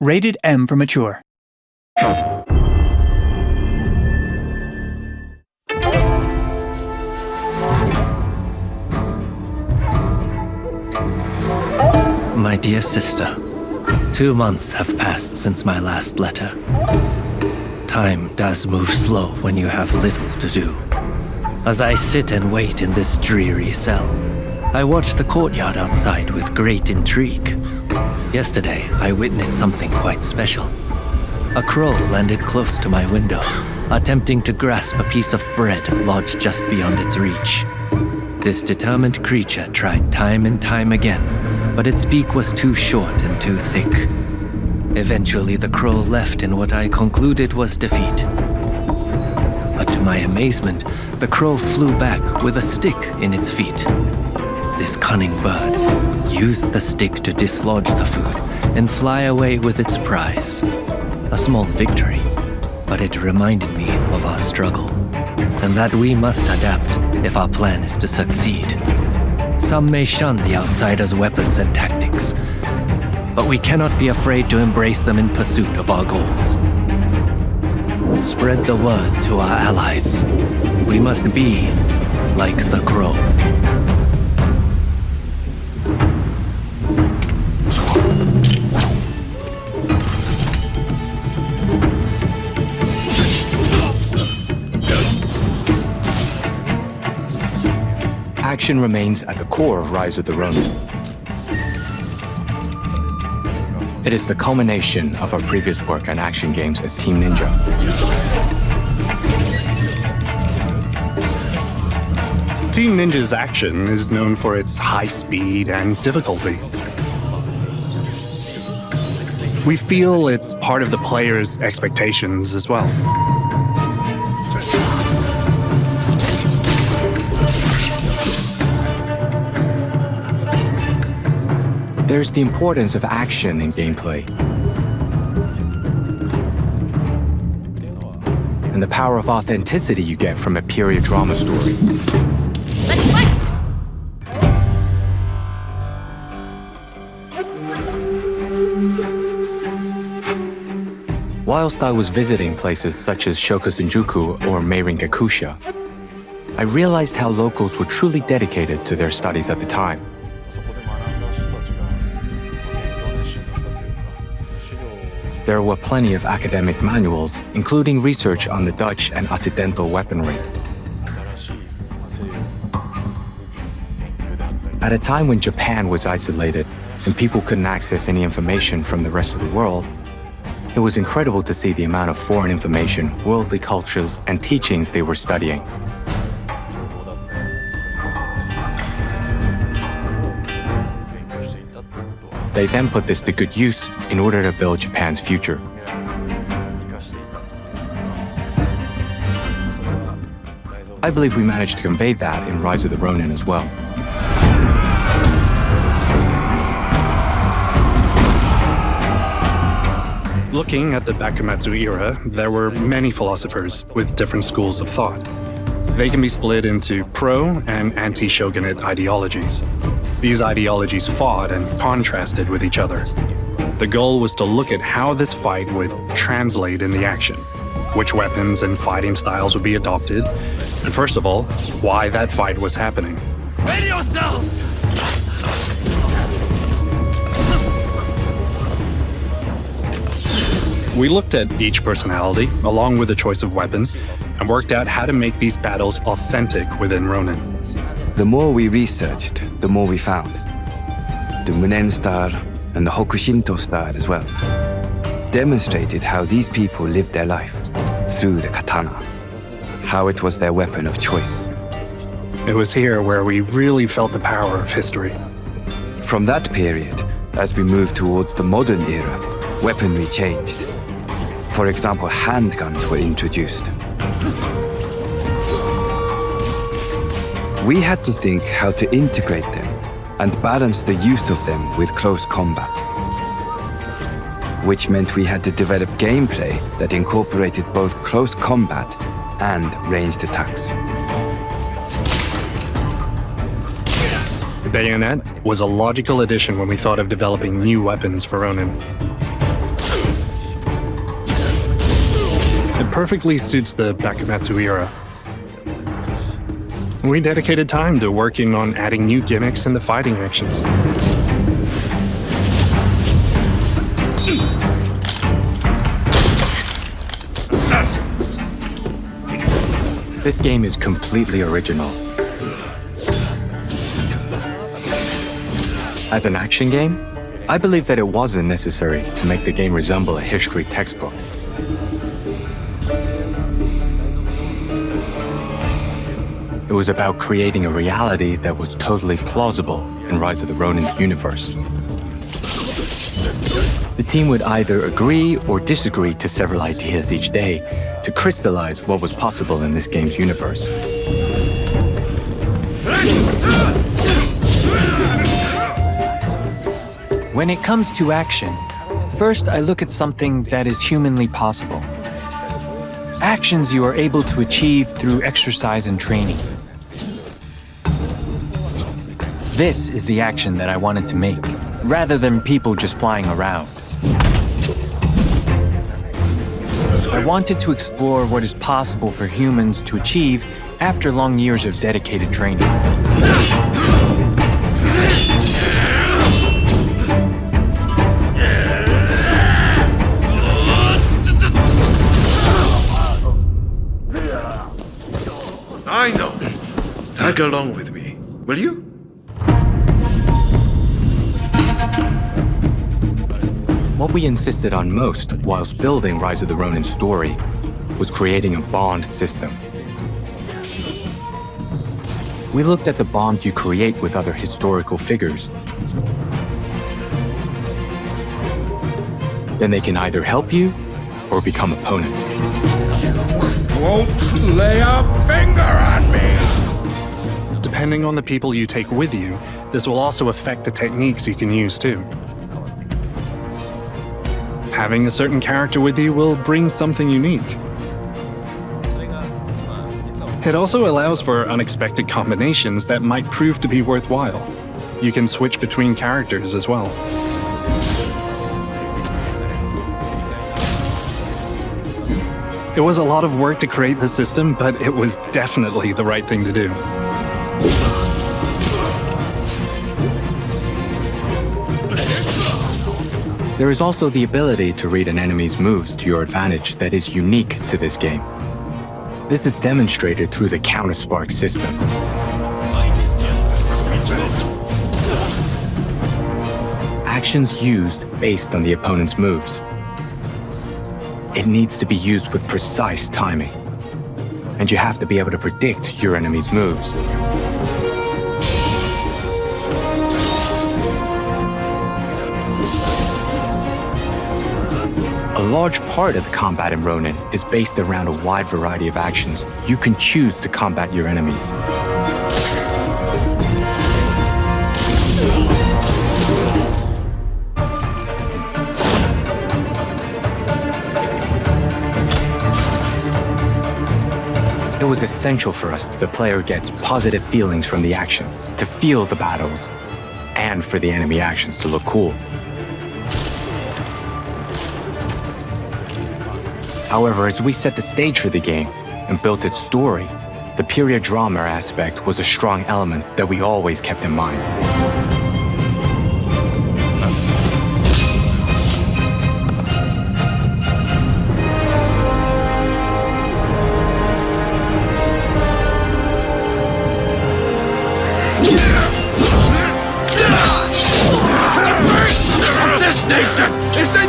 Rated M for mature. My dear sister, 2 months have passed since my last letter. Time does move slow when you have little to do. As I sit and wait in this dreary cell, I watch the courtyard outside with great intrigue. Yesterday, I witnessed something quite special. A crow landed close to my window, attempting to grasp a piece of bread lodged just beyond its reach. This determined creature tried time and time again, but its beak was too short and too thick. Eventually, the crow left in what I concluded was defeat. But to my amazement, the crow flew back with a stick in its feet. This cunning bird used the stick to dislodge the food and fly away with its prize. A small victory, but it reminded me of our struggle, and that we must adapt if our plan is to succeed. Some may shun the outsider's weapons and tactics, but we cannot be afraid to embrace them in pursuit of our goals. Spread the word to our allies. We must be like the crow. Action remains at the core of Rise of the Ronin. It is the culmination of our previous work on action games as Team Ninja. Team Ninja's action is known for its high speed and difficulty. We feel it's part of the player's expectations as well. There's the importance of action in gameplay, and the power of authenticity you get from a period drama story. Let's fight! Whilst I was visiting places such as Shokusenjuku or Meirin-gakusha, I realized how locals were truly dedicated to their studies at the time. There were plenty of academic manuals, including research on the Dutch and Occidental weaponry. At a time when Japan was isolated and people couldn't access any information from the rest of the world, it was incredible to see the amount of foreign information, worldly cultures, and teachings they were studying. They then put this to good use in order to build Japan's future. I believe we managed to convey that in Rise of the Ronin as well. Looking at the Bakumatsu era, there were many philosophers with different schools of thought. They can be split into pro- and anti-shogunate ideologies. These ideologies fought and contrasted with each other. The goal was to look at how this fight would translate in the action, which weapons and fighting styles would be adopted, and first of all, why that fight was happening. Ready yourselves! We looked at each personality, along with the choice of weapon, and worked out how to make these battles authentic within Ronin. The more we researched, the more we found. The Munen style and the Hokushinto style as well demonstrated how these people lived their life through the katana, how it was their weapon of choice. It was here where we really felt the power of history. From that period, as we moved towards the modern era, weaponry changed. For example, handguns were introduced. We had to think how to integrate them and balance the use of them with close combat, which meant we had to develop gameplay that incorporated both close combat and ranged attacks. The bayonet was a logical addition when we thought of developing new weapons for Ronin. perfectly suits the Bakumatsu era. We dedicated time to working on adding new gimmicks and the fighting actions. This game is completely original. As an action game, I believe that it wasn't necessary to make the game resemble a history textbook. It was about creating a reality that was totally plausible in Rise of the Ronin's universe. The team would either agree or disagree to several ideas each day to crystallize what was possible in this game's universe. When it comes to action, first I look at something that is humanly possible. Actions you are able to achieve through exercise and training. This is the action that I wanted to make, rather than people just flying around. I wanted to explore what is possible for humans to achieve after long years of dedicated training. I know. Tag along with me, will you? What we insisted on most whilst building Rise of the Ronin story was creating a bond system. We looked at the bond you create with other historical figures. Then they can either help you or become opponents. Won't lay a finger on me! Depending on the people you take with you, this will also affect the techniques you can use too. Having a certain character with you will bring something unique. It also allows for unexpected combinations that might prove to be worthwhile. You can switch between characters as well. It was a lot of work to create the system, but it was definitely the right thing to do. There is also the ability to read an enemy's moves to your advantage that is unique to this game. This is demonstrated through the counter-spark system. Actions used based on the opponent's moves. It needs to be used with precise timing, and you have to be able to predict your enemy's moves. A large part of the combat in Ronin is based around a wide variety of actions you can choose to combat your enemies. It was essential for us that the player gets positive feelings from the action, to feel the battles, and for the enemy actions to look cool. However, as we set the stage for the game and built its story, the period drama aspect was a strong element that we always kept in mind. This nation is